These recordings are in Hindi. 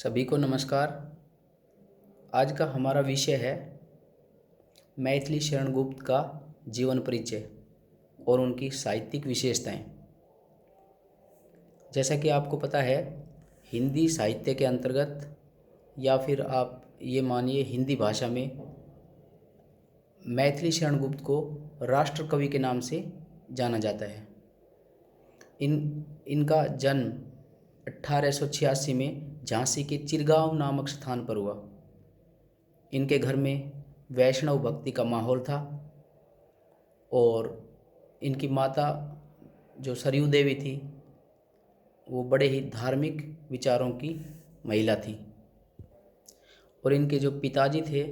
सभी को नमस्कार। आज का हमारा विषय है मैथिली शरण गुप्त का जीवन परिचय और उनकी साहित्यिक विशेषताएं। जैसा कि आपको पता है, हिंदी साहित्य के अंतर्गत या फिर आप ये मानिए हिंदी भाषा में मैथिली शरण गुप्त को राष्ट्र कवि के नाम से जाना जाता है। इनका जन्म 1886 में झांसी के चिरगांव नामक स्थान पर हुआ। इनके घर में वैष्णव भक्ति का माहौल था और इनकी माता जो सरयू देवी थी वो बड़े ही धार्मिक विचारों की महिला थी और इनके जो पिताजी थे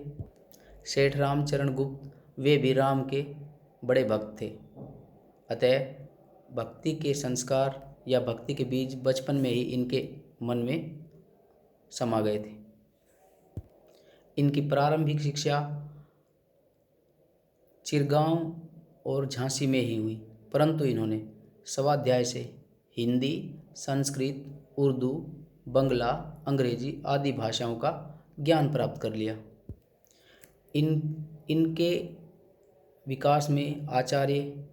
सेठ रामचरण गुप्त, वे भी राम के बड़े भक्त थे। अतः भक्ति के संस्कार या भक्ति के बीज बचपन में ही इनके मन में समा गए थे। इनकी प्रारंभिक शिक्षा चिरगांव और झांसी में ही हुई, परंतु इन्होंने स्वाध्याय से हिंदी, संस्कृत, उर्दू, बंगला, अंग्रेजी आदि भाषाओं का ज्ञान प्राप्त कर लिया। इनके विकास में आचार्य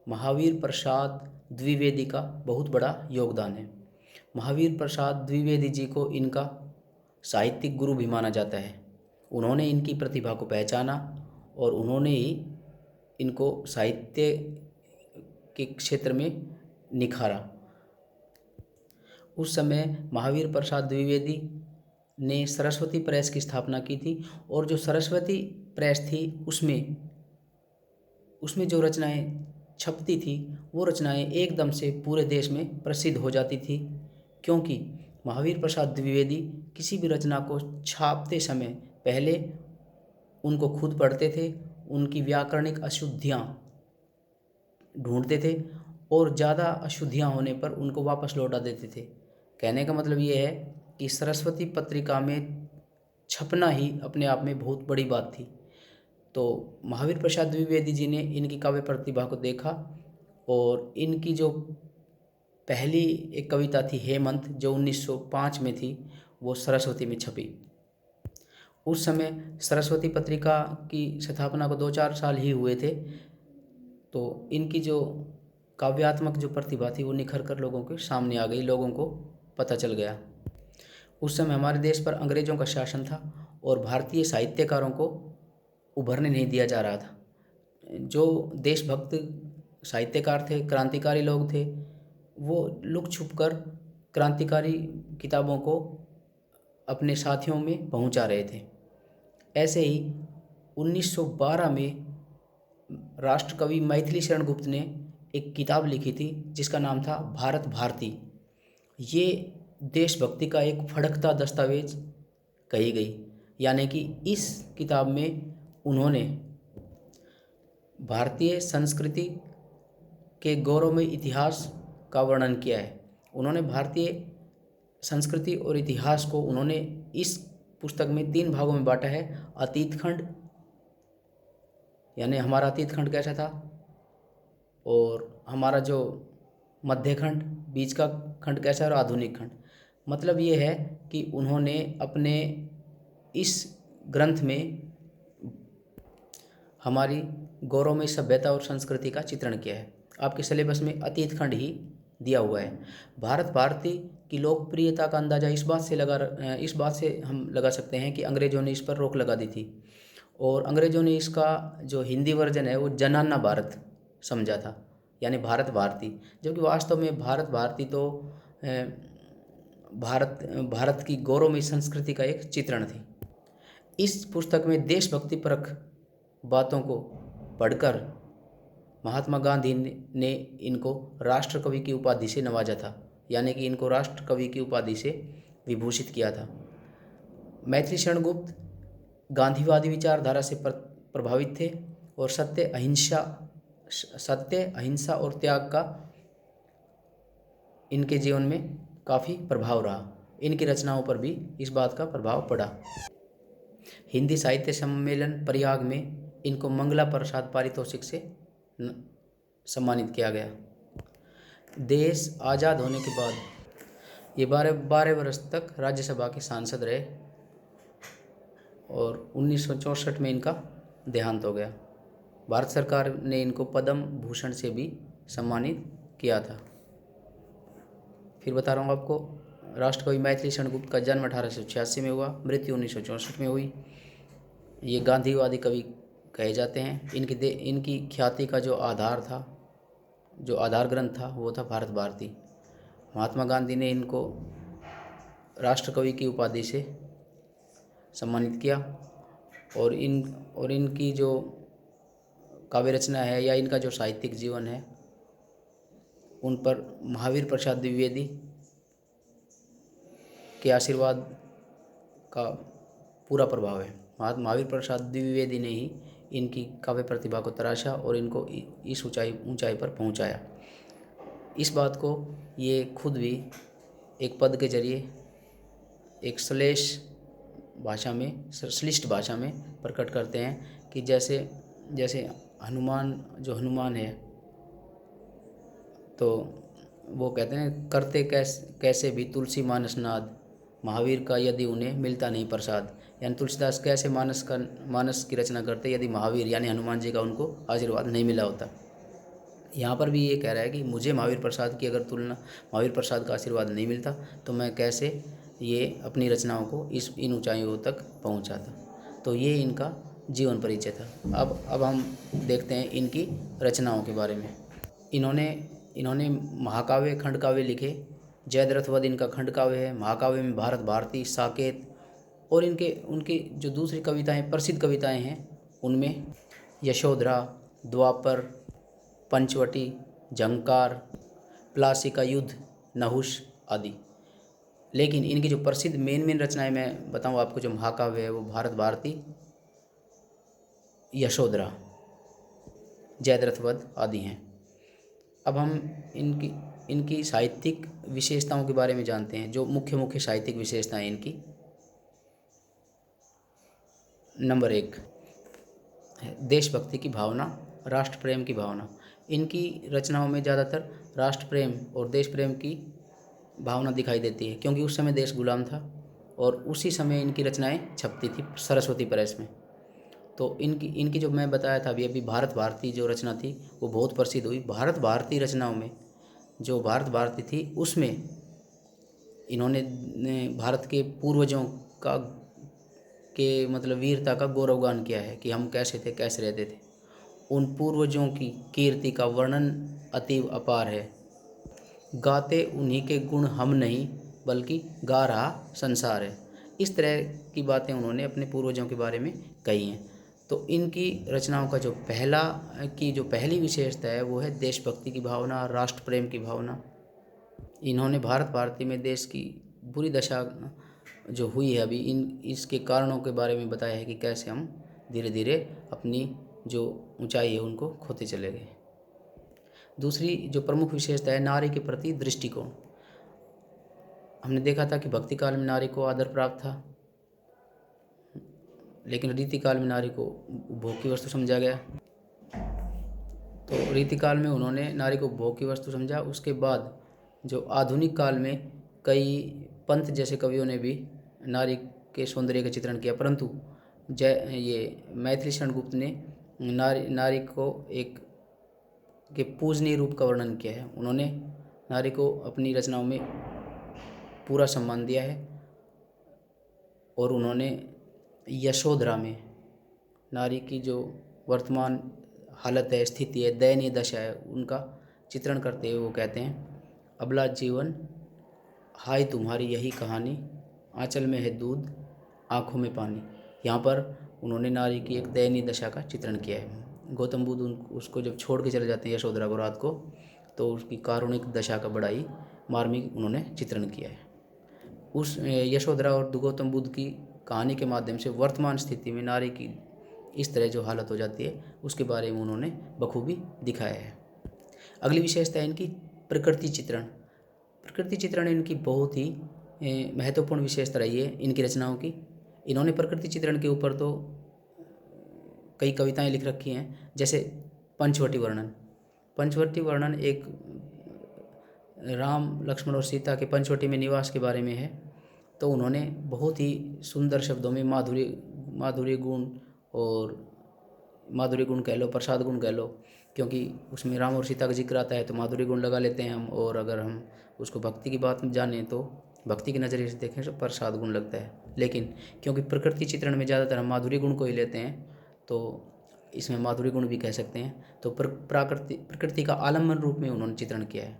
महावीर प्रसाद द्विवेदी का बहुत बड़ा योगदान है। महावीर प्रसाद द्विवेदी जी को इनका साहित्यिक गुरु भी माना जाता है। उन्होंने इनकी प्रतिभा को पहचाना और उन्होंने ही इनको साहित्य के क्षेत्र में निखारा। उस समय महावीर प्रसाद द्विवेदी ने सरस्वती प्रेस की स्थापना की थी और जो सरस्वती प्रेस थी उसमें जो रचनाएं छपती थी वो रचनाएं एकदम से पूरे देश में प्रसिद्ध हो जाती थी, क्योंकि महावीर प्रसाद द्विवेदी किसी भी रचना को छापते समय पहले उनको खुद पढ़ते थे, उनकी व्याकरणिक अशुद्धियाँ ढूंढते थे और ज़्यादा अशुद्धियाँ होने पर उनको वापस लौटा देते थे। कहने का मतलब ये है कि सरस्वती पत्रिका में छपना ही अपने आप में बहुत बड़ी बात थी। तो महावीर प्रसाद द्विवेदी जी ने इनकी काव्य प्रतिभा को देखा और इनकी जो पहली एक कविता थी हेमंत, जो 1905 में थी, वो सरस्वती में छपी। उस समय सरस्वती पत्रिका की स्थापना को 2-4 साल ही हुए थे, तो इनकी जो काव्यात्मक जो प्रतिभा थी वो निखर कर लोगों के सामने आ गई, लोगों को पता चल गया। उस समय हमारे देश पर अंग्रेज़ों का शासन था और भारतीय साहित्यकारों को उभरने नहीं दिया जा रहा था। जो देशभक्त साहित्यकार थे, क्रांतिकारी लोग थे, वो लुक छुप कर क्रांतिकारी किताबों को अपने साथियों में पहुंचा रहे थे। ऐसे ही 1912 में राष्ट्रकवि मैथिली शरण गुप्त ने एक किताब लिखी थी जिसका नाम था भारत भारती। ये देशभक्ति का एक फड़कता दस्तावेज कही गई, यानी कि इस किताब में उन्होंने भारतीय संस्कृति के गौरवमय इतिहास का वर्णन किया है। उन्होंने भारतीय संस्कृति और इतिहास को उन्होंने इस पुस्तक में 3 भागों में बांटा है। अतीत खंड, यानी हमारा अतीत खंड कैसा था, और हमारा जो मध्य खंड, बीच का खंड कैसा है, और आधुनिक खंड। मतलब ये है कि उन्होंने अपने इस ग्रंथ में हमारी गौरवमय सभ्यता और संस्कृति का चित्रण किया है। आपके सिलेबस में अतीत खंड ही दिया हुआ है। भारत भारती की लोकप्रियता का अंदाज़ा इस बात से हम लगा सकते हैं कि अंग्रेज़ों ने इस पर रोक लगा दी थी और अंग्रेज़ों ने इसका जो हिंदी वर्जन है वो जनाना भारत समझा था, यानी भारत भारती, जबकि वास्तव में भारत भारती तो भारत की गौरवमय संस्कृति का एक चित्रण थी। इस पुस्तक में देशभक्ति परक बातों को पढ़कर महात्मा गांधी ने इनको राष्ट्रकवि की उपाधि से नवाजा था, यानी कि इनको राष्ट्रकवि की उपाधि से विभूषित किया था। मैथिली शरण गुप्त गांधीवादी विचारधारा से प्रभावित थे और सत्य, अहिंसा और त्याग का इनके जीवन में काफ़ी प्रभाव रहा। इनकी रचनाओं पर भी इस बात का प्रभाव पड़ा। हिंदी साहित्य सम्मेलन प्रयाग में इनको मंगला प्रसाद पारितोषिक से सम्मानित किया गया। देश आज़ाद होने के बाद ये 12 वर्ष तक राज्यसभा के सांसद रहे और 1964 में इनका देहांत हो गया। भारत सरकार ने इनको पद्म भूषण से भी सम्मानित किया था। फिर बता रहा हूँ आपको, राष्ट्रकवि मैथिली शरण गुप्त का जन्म 1886 में हुआ, मृत्यु 1964 में हुई। ये गांधीवादी कवि कहे जाते हैं। इनकी ख्याति का जो आधार था, जो आधार ग्रंथ था, वो था भारत भारती। महात्मा गांधी ने इनको राष्ट्रकवि की उपाधि से सम्मानित किया और इनकी जो काव्य रचना है या इनका जो साहित्यिक जीवन है, उन पर महावीर प्रसाद द्विवेदी के आशीर्वाद का पूरा प्रभाव है। महावीर प्रसाद द्विवेदी ने ही इनकी काव्य प्रतिभा को तराशा और इनको इस ऊंचाई पर पहुंचाया। इस बात को ये खुद भी एक पद के जरिए एक श्लिष्ट भाषा में प्रकट करते हैं कि जैसे हनुमान है, तो वो कहते हैं, करते कैसे भी तुलसी मानस नाद, महावीर का यदि उन्हें मिलता नहीं प्रसाद। यानी तुलसीदास कैसे मानस की रचना करते यदि महावीर यानी हनुमान जी का उनको आशीर्वाद नहीं मिला होता। यहाँ पर भी ये कह रहा है कि मुझे महावीर प्रसाद की अगर तुलना, महावीर प्रसाद का आशीर्वाद नहीं मिलता तो मैं कैसे ये अपनी रचनाओं को इन ऊंचाइयों तक पहुँचाता। तो ये इनका जीवन परिचय था। अब हम देखते हैं इनकी रचनाओं के बारे में। इन्होंने महाकाव्य, खंड काव्य लिखे। जयद्रथ वध इनका खंड काव्य है। महाकाव्य में भारत भारती, साकेत और उनकी जो दूसरी कविताएं, प्रसिद्ध कविताएं हैं, उनमें यशोधरा, द्वापर, पंचवटी, झंकार, प्लासी का युद्ध, नहुष आदि। लेकिन इनकी जो प्रसिद्ध मेन रचनाएं मैं बताऊं आपको, जो महाकाव्य है वो भारत भारती, यशोधरा, जयद्रथ वध आदि हैं। अब हम इनकी साहित्यिक विशेषताओं के बारे में जानते हैं। जो मुख्य साहित्यिक विशेषताएं इनकी, नंबर 1, देशभक्ति की भावना, राष्ट्र प्रेम की भावना। इनकी रचनाओं में ज़्यादातर राष्ट्र प्रेम और देश प्रेम की भावना दिखाई देती है, क्योंकि उस समय देश गुलाम था और उसी समय इनकी रचनाएं छपती थी सरस्वती प्रेस में। तो इनकी जो मैं बताया था अभी भारत भारती जो रचना थी वो बहुत प्रसिद्ध हुई। भारत भारती रचनाओं में जो भारत भारती थी उसमें इन्होंने भारत के पूर्वजों के मतलब वीरता का गौरवगान किया है कि हम कैसे थे, कैसे रहते थे। उन पूर्वजों की कीर्ति का वर्णन अतीव अपार है। गाते उन्हीं के गुण हम नहीं, बल्कि गा रहा संसार है। इस तरह की बातें उन्होंने अपने पूर्वजों के बारे में कही हैं। तो इनकी रचनाओं का जो पहली विशेषता है वो है देशभक्ति की भावना, राष्ट्र प्रेम की भावना। इन्होंने भारत भारती में देश की बुरी दशा जो हुई है अभी, इसके कारणों के बारे में बताया है कि कैसे हम धीरे धीरे अपनी जो ऊंचाई है उनको खोते चले गए। दूसरी जो प्रमुख विशेषता है, नारी के प्रति दृष्टिकोण। हमने देखा था कि भक्ति काल में नारी को आदर प्राप्त था, लेकिन रीतिकाल में नारी को भोग की वस्तु समझा गया। तो रीतिकाल में उन्होंने नारी को भोग की वस्तु समझा। उसके बाद जो आधुनिक काल में कई पंत जैसे कवियों ने भी नारी के सौंदर्य का चित्रण किया, परंतु ये मैथिली शरण गुप्त ने नारी को एक के पूजनीय रूप का वर्णन किया है। उन्होंने नारी को अपनी रचनाओं में पूरा सम्मान दिया है और उन्होंने यशोधरा में नारी की जो वर्तमान हालत है, स्थिति है, दयनीय दशा है, उनका चित्रण करते हुए वो कहते हैं, अबला जीवन हाय तुम्हारी यही कहानी, आंचल में है दूध आँखों में पानी। यहाँ पर उन्होंने नारी की एक दयनीय दशा का चित्रण किया है। गौतम बुद्ध उसको जब छोड़ के चले जाते हैं यशोधरा को रात को, तो उसकी कारुणिक दशा का बड़ा ही मार्मिक उन्होंने चित्रण किया है। उस यशोधरा और गौतम बुद्ध की कहानी के माध्यम से वर्तमान स्थिति में नारी की इस तरह जो हालत हो जाती है उसके बारे में उन्होंने बखूबी दिखाया है। अगली विशेषता है इनकी प्रकृति चित्रण। प्रकृति चित्रण इनकी बहुत ही महत्वपूर्ण विशेषता रही है इनकी रचनाओं की। इन्होंने प्रकृति चित्रण के ऊपर तो कई कविताएं लिख रखी हैं, जैसे पंचवटी वर्णन। पंचवटी वर्णन एक राम लक्ष्मण और सीता के पंचवटी में निवास के बारे में है। तो उन्होंने बहुत ही सुंदर शब्दों में माधुर्य गुण और माधुर्य गुण कह लो, प्रसाद गुण कह लो, क्योंकि उसमें राम और सीता का जिक्र आता है तो माधुर्य गुण लगा लेते हैं हम, और अगर हम उसको भक्ति की बात में जानें तो भक्ति के नज़रिए से देखें तो प्रसाद गुण लगता है। लेकिन क्योंकि प्रकृति चित्रण में ज़्यादातर हम माधुर्य गुण को ही लेते हैं तो इसमें माधुर्य गुण भी कह सकते हैं। तो प्रकृति का आलम्बन रूप में उन्होंने चित्रण किया है।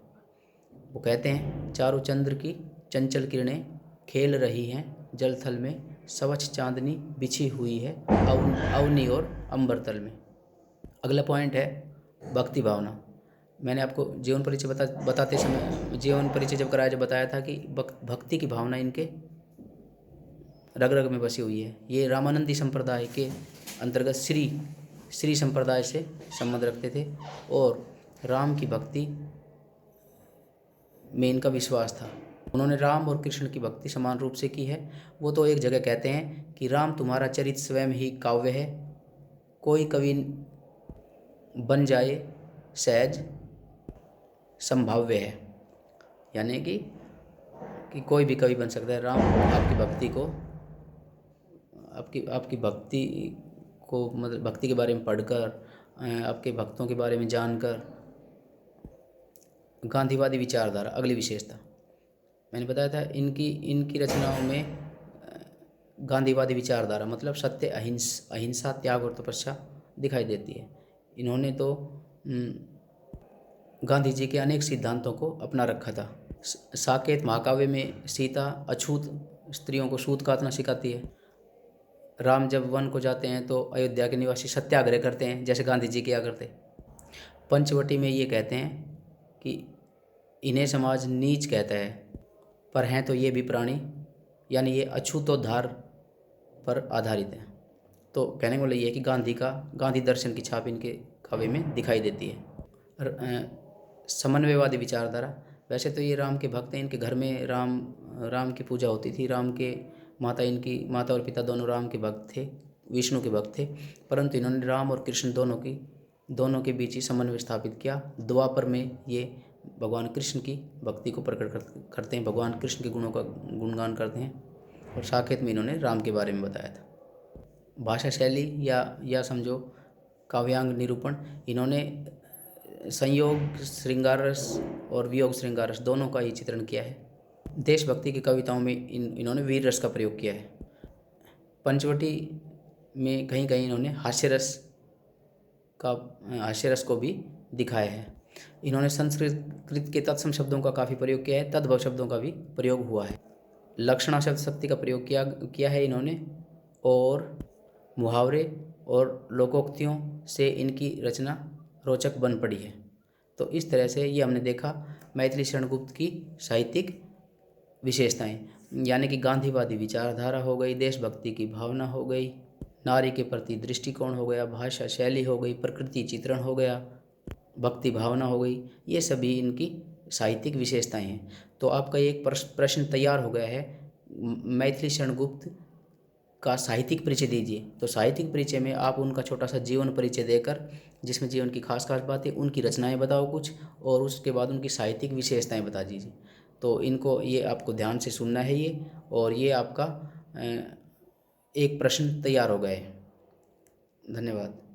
वो कहते हैं, चारों चंद्र की चंचल किरणें खेल रही हैं जल थल में, स्वच्छ चांदनी बिछी हुई है अवनी और अंबर तल में। अगला पॉइंट है भक्ति भावना। मैंने आपको जीवन परिचय बताते समय, जीवन परिचय जब कराया, जब बताया था कि भक्ति की भावना इनके रग रग में बसी हुई है। ये रामानंदी संप्रदाय के अंतर्गत श्री संप्रदाय से संबंध रखते थे और राम की भक्ति में इनका विश्वास था। उन्होंने राम और कृष्ण की भक्ति समान रूप से की है। वो तो एक जगह कहते हैं कि राम तुम्हारा चरित स्वयं ही काव्य है, कोई कवि बन जाए सहज संभाव्य है। यानी कि कोई भी कवि बन सकता है। राम आपकी भक्ति को आपकी भक्ति को मतलब भक्ति के बारे में पढ़कर, आपके भक्तों के बारे में जानकर। गांधीवादी विचारधारा, अगली विशेषता मैंने बताया था, इनकी रचनाओं में गांधीवादी विचारधारा मतलब सत्य, अहिंसा, त्याग और तपस्या दिखाई देती है। इन्होंने तो गांधी जी के अनेक सिद्धांतों को अपना रखा था। साकेत महाकाव्य में सीता अछूत स्त्रियों को सूत काटना सिखाती है। राम जब वन को जाते हैं तो अयोध्या के निवासी सत्याग्रह करते हैं, जैसे गांधी जी किया करते। पंचवटी में ये कहते हैं कि इन्हें समाज नीच कहता है, पर हैं तो ये भी प्राणी, यानी ये अछूतोद्धार पर आधारित है। तो कहने को ये है कि गांधी दर्शन की छाप इनके काव्य में दिखाई देती है। समन्वयवादी विचारधारा, वैसे तो ये राम के भक्त हैं। इनके घर में राम की पूजा होती थी। राम के इनकी माता और पिता दोनों राम के भक्त थे, विष्णु के भक्त थे, परंतु इन्होंने राम और कृष्ण दोनों के बीच ही समन्वय स्थापित किया। द्वापर में ये भगवान कृष्ण की भक्ति को प्रकट करते हैं, भगवान कृष्ण के गुणों का गुणगान करते हैं, और साकेत में इन्होंने राम के बारे में बताया था। भाषा शैली या समझो काव्यांग निरूपण, इन्होंने संयोग श्रृंगार रस और वियोग श्रृंगार रस दोनों का ही चित्रण किया है। देशभक्ति की कविताओं में इन्होंने वीर रस का प्रयोग किया है। पंचवटी में कहीं कहीं इन्होंने हास्य रस को भी दिखाया है। इन्होंने संस्कृत के तत्सम शब्दों का काफ़ी प्रयोग किया है, तद्भव शब्दों का भी प्रयोग हुआ है। लक्षणा शब्द शक्ति का प्रयोग किया है इन्होंने, और मुहावरे और लोकोक्तियों से इनकी रचना रोचक बन पड़ी है। तो इस तरह से ये हमने देखा मैथिली शरण गुप्त की साहित्यिक विशेषताएं, यानी कि गांधीवादी विचारधारा हो गई, देशभक्ति की भावना हो गई, नारी के प्रति दृष्टिकोण हो गया, भाषा शैली हो गई, प्रकृति चित्रण हो गया, भक्ति भावना हो गई। ये सभी इनकी साहित्यिक विशेषताएं हैं। तो आपका एक प्रश्न तैयार हो गया है, मैथिली शरण गुप्त का साहित्यिक परिचय दीजिए। तो साहित्यिक परिचय में आप उनका छोटा सा जीवन परिचय देकर, जिसमें जीवन की खास खास बातें, उनकी रचनाएं बताओ कुछ, और उसके बाद उनकी साहित्यिक विशेषताएं बता दीजिए। तो ये आपको ध्यान से सुनना है ये, और ये आपका एक प्रश्न तैयार हो गया है। धन्यवाद।